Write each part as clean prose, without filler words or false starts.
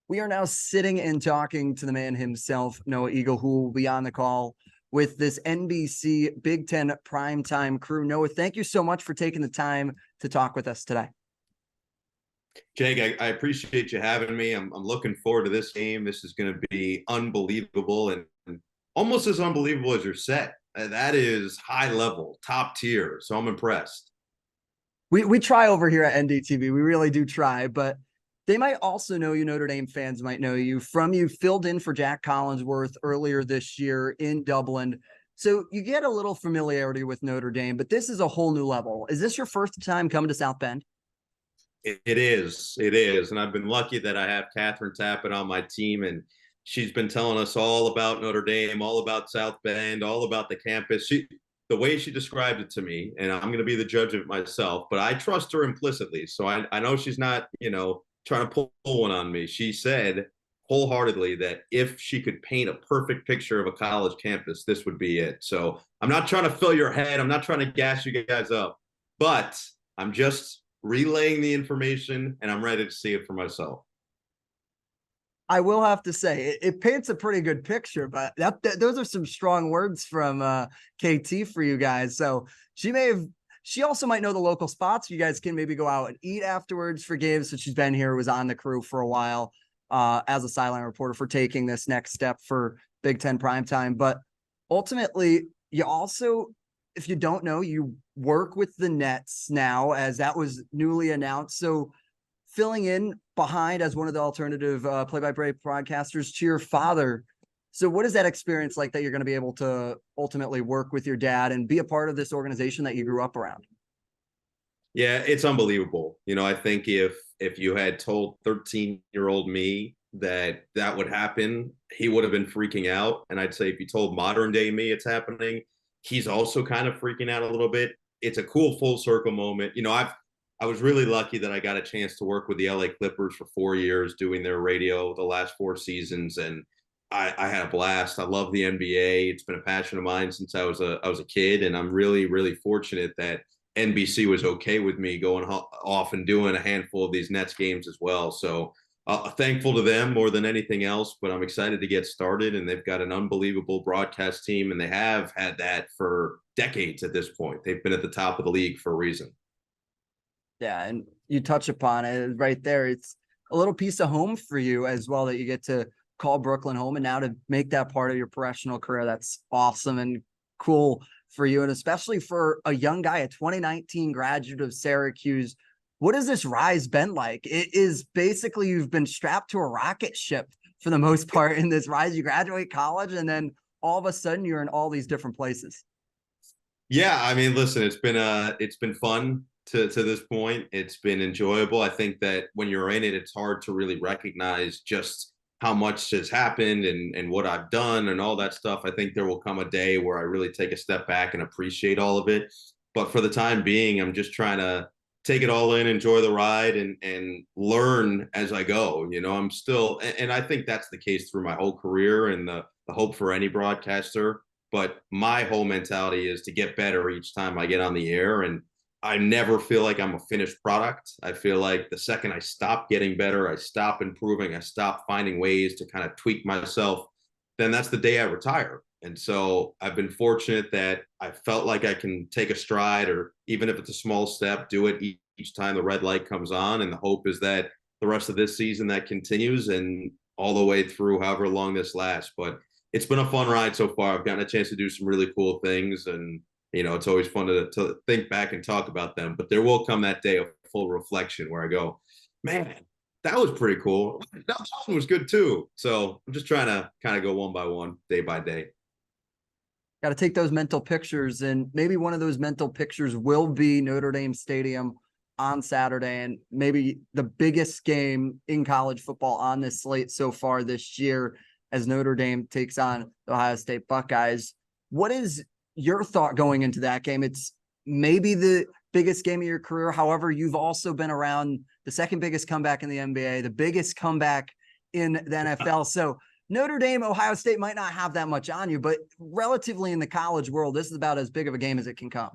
We are now sitting and talking to the man himself, Noah Eagle, who will be on the call with this NBC Big Ten primetime crew. Noah, thank you so much for taking the time to talk with us today. Jake, I appreciate you having me. I'm looking forward to this game. This is going to be unbelievable and almost as unbelievable as your set. That is high level, top tier. So I'm impressed. We try over here at NDTV. We really do try, but they might also know you. Notre Dame fans might know you from you filled in for Jack Collinsworth earlier this year in Dublin. So you get a little familiarity with Notre Dame, but this is a whole new level. Is this your first time coming to South Bend? It is. It is. And I've been lucky that I have Catherine Tappet on my team, and she's been telling us all about Notre Dame, all about South Bend, all about the campus. The way she described it to me, and I'm going to be the judge of it myself, but I trust her implicitly. So I know she's not, trying to pull one on me. She said wholeheartedly that if she could paint a perfect picture of a college campus, this would be it. So I'm not trying to fill your head. I'm not trying to gas you guys up, but I'm just relaying the information and I'm ready to see it for myself. I will have to say it paints a pretty good picture, but those are some strong words from KT for you guys. So she also might know the local spots. You guys can maybe go out and eat afterwards for games. So she's been here, was on the crew for a while as a sideline reporter for taking this next step for Big Ten primetime. But ultimately, you also, if you don't know, you work with the Nets now, as that was newly announced. So filling in behind as one of the alternative play-by-play broadcasters to your father. So what is that experience like that you're going to be able to ultimately work with your dad and be a part of this organization that you grew up around? Yeah, it's unbelievable. I think if you had told 13-year-old me that would happen, he would have been freaking out. And I'd say if you told modern day me it's happening, he's also kind of freaking out a little bit. It's a cool full circle moment. I was really lucky that I got a chance to work with the LA Clippers for 4 years doing their radio the last 4 seasons, and I had a blast. I love the NBA. It's been a passion of mine since I was a kid, and I'm really, really fortunate that NBC was okay with me going off and doing a handful of these Nets games as well. So thankful to them more than anything else, but I'm excited to get started, and they've got an unbelievable broadcast team, and they have had that for decades at this point. They've been at the top of the league for a reason. Yeah, and you touch upon it right there. It's a little piece of home for you as well, that you get to call Brooklyn home, and now to make that part of your professional career. That's awesome and cool for you, and especially for a young guy, a 2019 graduate of Syracuse. What has this rise been like? It is basically you've been strapped to a rocket ship for the most part in this rise. You graduate college, and then all of a sudden you're in all these different places. Yeah, I mean, listen, it's been fun to this point. It's been enjoyable. I think that when you're in it, it's hard to really recognize just how much has happened and what I've done and all that stuff. I think there will come a day where I really take a step back and appreciate all of it. But for the time being, I'm just trying to take it all in, enjoy the ride, and learn as I go. I'm still, and I think that's the case through my whole career, and the hope for any broadcaster. But my whole mentality is to get better each time I get on the air. And I never feel like I'm a finished product. I feel like the second I stop getting better, I stop improving, I stop finding ways to kind of tweak myself, then that's the day I retire. And so I've been fortunate that I felt like I can take a stride, or even if it's a small step, do it each time the red light comes on. And the hope is that the rest of this season that continues, and all the way through however long this lasts. But it's been a fun ride so far. I've gotten a chance to do some really cool things, and it's always fun to think back and talk about them. But there will come that day of full reflection where I go, man, that was pretty cool. That one was good too. So I'm just trying to kind of go one by one, day by day. Got to take those mental pictures, and maybe one of those mental pictures will be Notre Dame Stadium on Saturday, and maybe the biggest game in college football on this slate so far this year, as Notre Dame takes on the Ohio State Buckeyes. What is your thought going into that game? It's maybe the biggest game of your career. However, you've also been around the second biggest comeback in the NBA, the biggest comeback in the NFL. So Notre Dame, Ohio State might not have that much on you, but relatively in the college world, this is about as big of a game as it can come.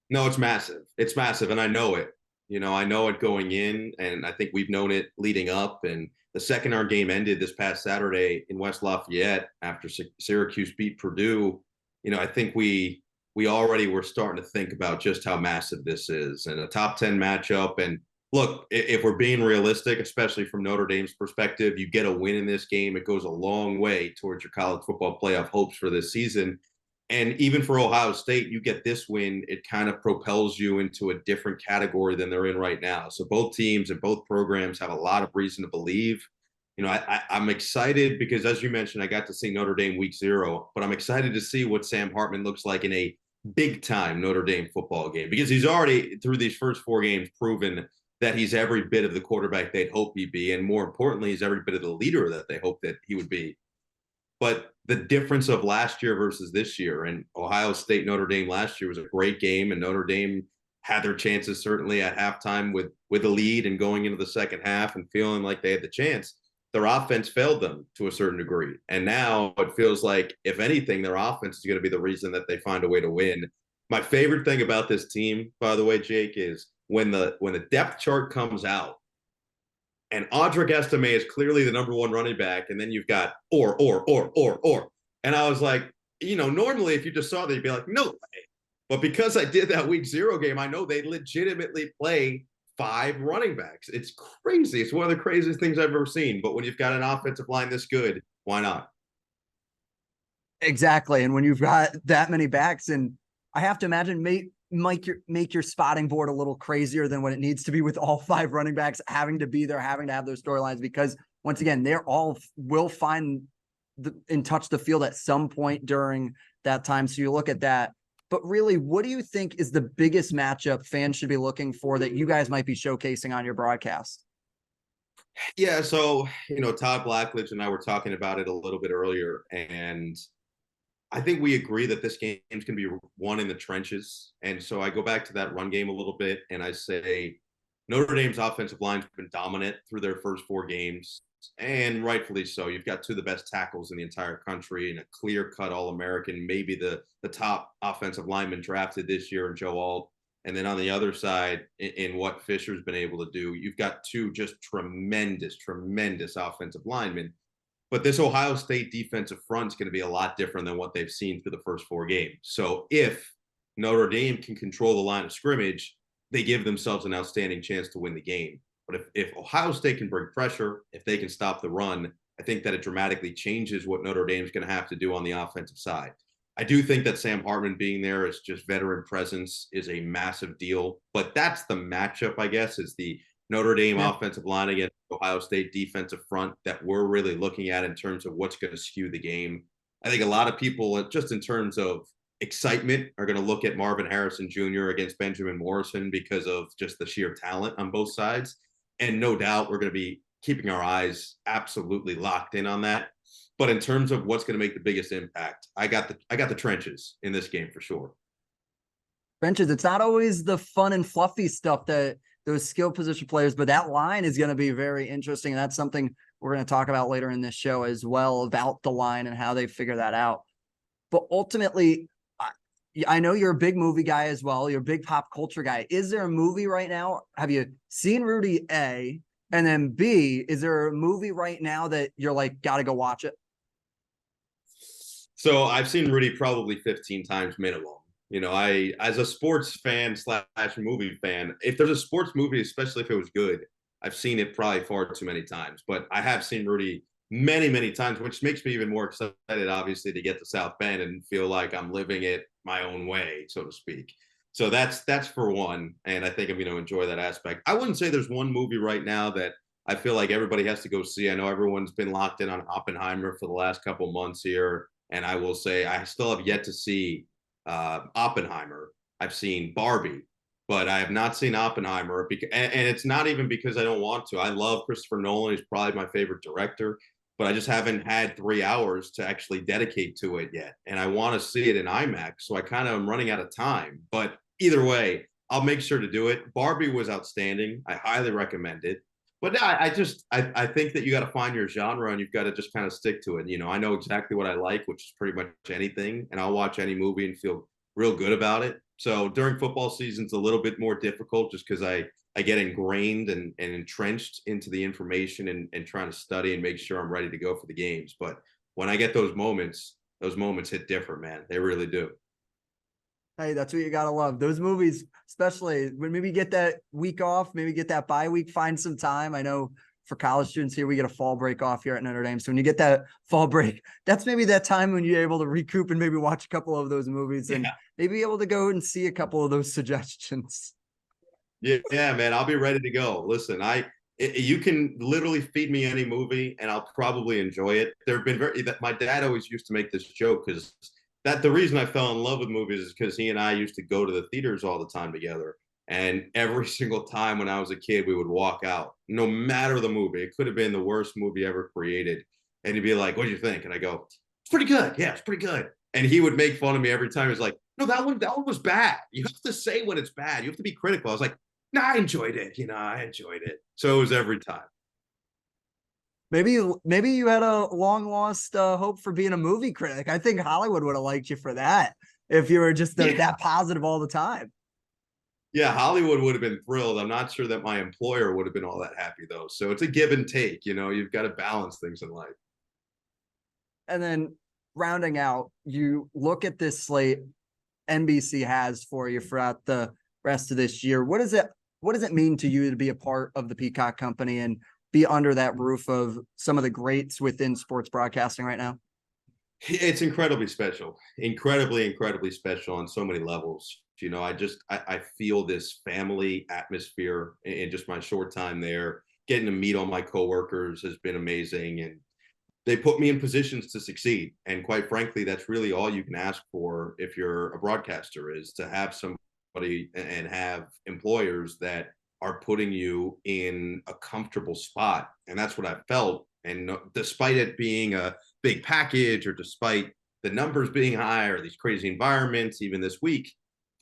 No, it's massive. It's massive, and I know it. I know it going in, and I think we've known it leading up. And the second our game ended this past Saturday in West Lafayette after Syracuse beat Purdue, I think we already were starting to think about just how massive this is and a top 10 matchup. And look, if we're being realistic, especially from Notre Dame's perspective, you get a win in this game, it goes a long way towards your college football playoff hopes for this season. And even for Ohio State, you get this win, it kind of propels you into a different category than they're in right now. So both teams and both programs have a lot of reason to believe. I'm excited because, as you mentioned, I got to see Notre Dame week 0, but I'm excited to see what Sam Hartman looks like in a big time Notre Dame football game, because he's already, through these first 4 games, proven that he's every bit of the quarterback they'd hope he'd be. And more importantly, he's every bit of the leader that they hope that he would be. But the difference of last year versus this year, and Ohio State Notre Dame last year was a great game, and Notre Dame had their chances certainly at halftime with a lead and going into the second half and feeling like they had the chance. Their offense failed them to a certain degree. And now it feels like, if anything, their offense is going to be the reason that they find a way to win. My favorite thing about this team, by the way, Jake, is when the depth chart comes out and Audric Estime is clearly the number 1 running back, and then you've got or. And I was like, normally if you just saw that, you'd be like, no way. But because I did that week 0 game, I know they legitimately play 5 running backs. It's crazy. It's one of the craziest things I've ever seen. But when you've got an offensive line this good, why not? Exactly. And when you've got that many backs, and I have to imagine make your spotting board a little crazier than what it needs to be, with all 5 running backs having to be there, having to have those storylines, because once again, they're all will find and touch the field at some point during that time. So you look at that. But really, what do you think is the biggest matchup fans should be looking for that you guys might be showcasing on your broadcast? Yeah, so Todd Blackledge and I were talking about it a little bit earlier, and I think we agree that this game is going to be won in the trenches. And so I go back to that run game a little bit, and I say Notre Dame's offensive line's been dominant through their first 4 games, and rightfully so. You've got 2 of the best tackles in the entire country and a clear-cut All-American, maybe the top offensive lineman drafted this year in Joe Alt. And then on the other side, in what Fisher's been able to do, you've got 2 just tremendous offensive linemen. But this Ohio State defensive front is going to be a lot different than what they've seen through the first 4 games. So if Notre Dame can control the line of scrimmage, they give themselves an outstanding chance to win the game. But if Ohio State can bring pressure, if they can stop the run, I think that it dramatically changes what Notre Dame is going to have to do on the offensive side. I do think that Sam Hartman being there as just veteran presence is a massive deal. But that's the matchup, I guess, is the Notre Dame offensive line against Ohio State defensive front that we're really looking at in terms of what's going to skew the game. I think a lot of people, just in terms of excitement, are going to look at Marvin Harrison Jr. against Benjamin Morrison because of just the sheer talent on both sides. And no doubt we're going to be keeping our eyes absolutely locked in on that. But in terms of what's going to make the biggest impact, I got the trenches in this game for sure. Trenches, it's not always the fun and fluffy stuff that those skill position players, but that line is going to be very interesting. And that's something we're going to talk about later in this show as well, about the line and how they figure that out. But ultimately, I know you're a big movie guy as well. You're a big pop culture guy. Is there a movie right now? Have you seen Rudy, A? And then B, is there a movie right now that you're like, got to go watch it? So I've seen Rudy probably 15 times minimum. I, as a sports fan / movie fan, if there's a sports movie, especially if it was good, I've seen it probably far too many times. But I have seen Rudy many times, which makes me even more excited, obviously, to get to South Bend and feel like I'm living it my own way, so to speak. So that's for one, and I think I'm going to enjoy that aspect. I wouldn't say there's one movie right now that I feel like everybody has to go see. I know everyone's been locked in on Oppenheimer for the last couple months here, and I will say I still have yet to see Oppenheimer. I've seen Barbie, but I have not seen Oppenheimer, and it's not even because I don't want to. I love Christopher Nolan. He's probably my favorite director, but I just haven't had 3 hours to actually dedicate to it yet. And I want to see it in IMAX, so I kind of am running out of time. But either way, I'll make sure to do it. Barbie was outstanding. I highly recommend it. But I think that you got to find your genre and you've got to just kind of stick to it. I know exactly what I like, which is pretty much anything, and I'll watch any movie and feel real good about it. So during football season, it's a little bit more difficult just because I I get ingrained and entrenched into the information and trying to study and make sure I'm ready to go for the games. But when I get those moments hit different, man. They really do. Hey, that's what you gotta love. Those movies, especially when maybe get that week off, maybe get that bye week, find some time. I know for college students here, we get a fall break off here at Notre Dame. So when you get that fall break, that's maybe that time when you're able to recoup and maybe watch a couple of those movies and Yeah. maybe able to go and see a couple of those suggestions. Yeah, man, I'll be ready to go. Listen, you can literally feed me any movie and I'll probably enjoy it. There have been my dad always used to make this joke because that the reason I fell in love with movies is because he and I used to go to the theaters all the time together. And every single time when I was a kid, we would walk out, no matter the movie. It could have been the worst movie ever created. And he'd be like, "What do you think?" And I go, "It's pretty good. Yeah, it's pretty good." And he would make fun of me every time. He's like, "No, that one was bad. You have to say when it's bad. You have to be critical." I was like, "No, I enjoyed it. I enjoyed it." So it was every time. Maybe you had a long lost hope for being a movie critic. I think Hollywood would have liked you for that if you were just Yeah. that positive all the time. Yeah, Hollywood would have been thrilled. I'm not sure that my employer would have been all that happy though. So it's a give and take. You've got to balance things in life. And then rounding out, you look at this slate NBC has for you throughout the rest of this year. What does it mean to you to be a part of the Peacock Company and be under that roof of some of the greats within sports broadcasting right now? It's incredibly special, incredibly special on so many levels. I feel this family atmosphere in just my short time there. Getting to meet all my coworkers has been amazing, and they put me in positions to succeed. And quite frankly, that's really all you can ask for if you're a broadcaster, is to have somebody and have employers that are putting you in a comfortable spot. And that's what I felt. And despite it being a big package, or despite the numbers being high, or these crazy environments, even this week,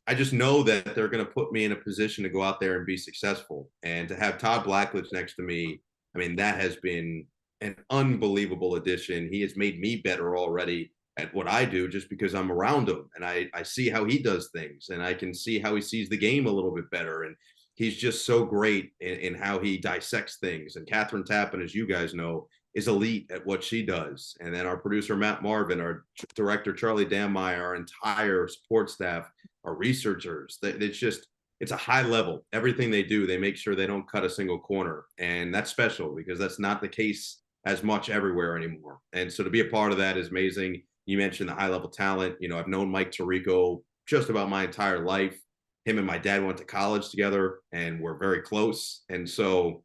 I just know that they're going to put me in a position to go out there and be successful. And to have Todd Blackledge next to me, I mean, that has been an unbelievable addition. He has made me better already at what I do just because I'm around him and I see how he does things, and I can see how he sees the game a little bit better. And he's just so great in how he dissects things. And Catherine Tappan, as you guys know, is elite at what she does. And then our producer, Matt Marvin, our director, Charlie Dammeyer, our entire support staff, our researchers, it's a high level. Everything they do, they make sure they don't cut a single corner. And that's special because that's not the case as much everywhere anymore. And so to be a part of that is amazing. You mentioned the high level talent. I've known Mike Tirico just about my entire life. Him and my dad went to college together and we're very close. And so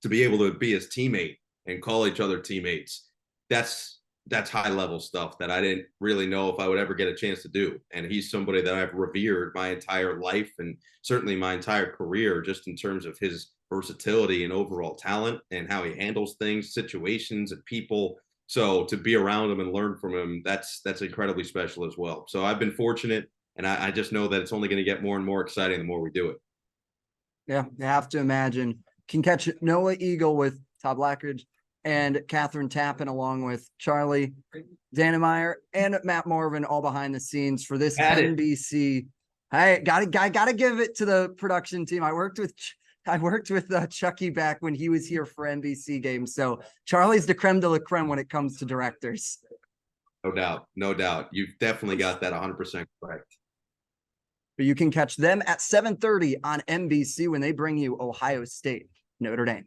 to be able to be his teammate and call each other teammates, that's high level stuff that I didn't really know if I would ever get a chance to do. And he's somebody that I've revered my entire life and certainly my entire career, just in terms of his versatility and overall talent and how he handles things, situations, and people. So to be around him and learn from him, that's incredibly special as well. So I've been fortunate, and I just know that it's only going to get more and more exciting the more we do it. Yeah, you have to imagine. Can catch Noah Eagle with Todd Blackledge and Catherine Tappan, along with Charlie Dannemeyer and Matt Marvin, all behind the scenes for this NBC. I gotta give it to the production team. I worked with Chucky back when he was here for NBC games. So Charlie's the creme de la creme when it comes to directors. No doubt. You've definitely got that 100% correct. But you can catch them at 7:30 on NBC when they bring you Ohio State, Notre Dame.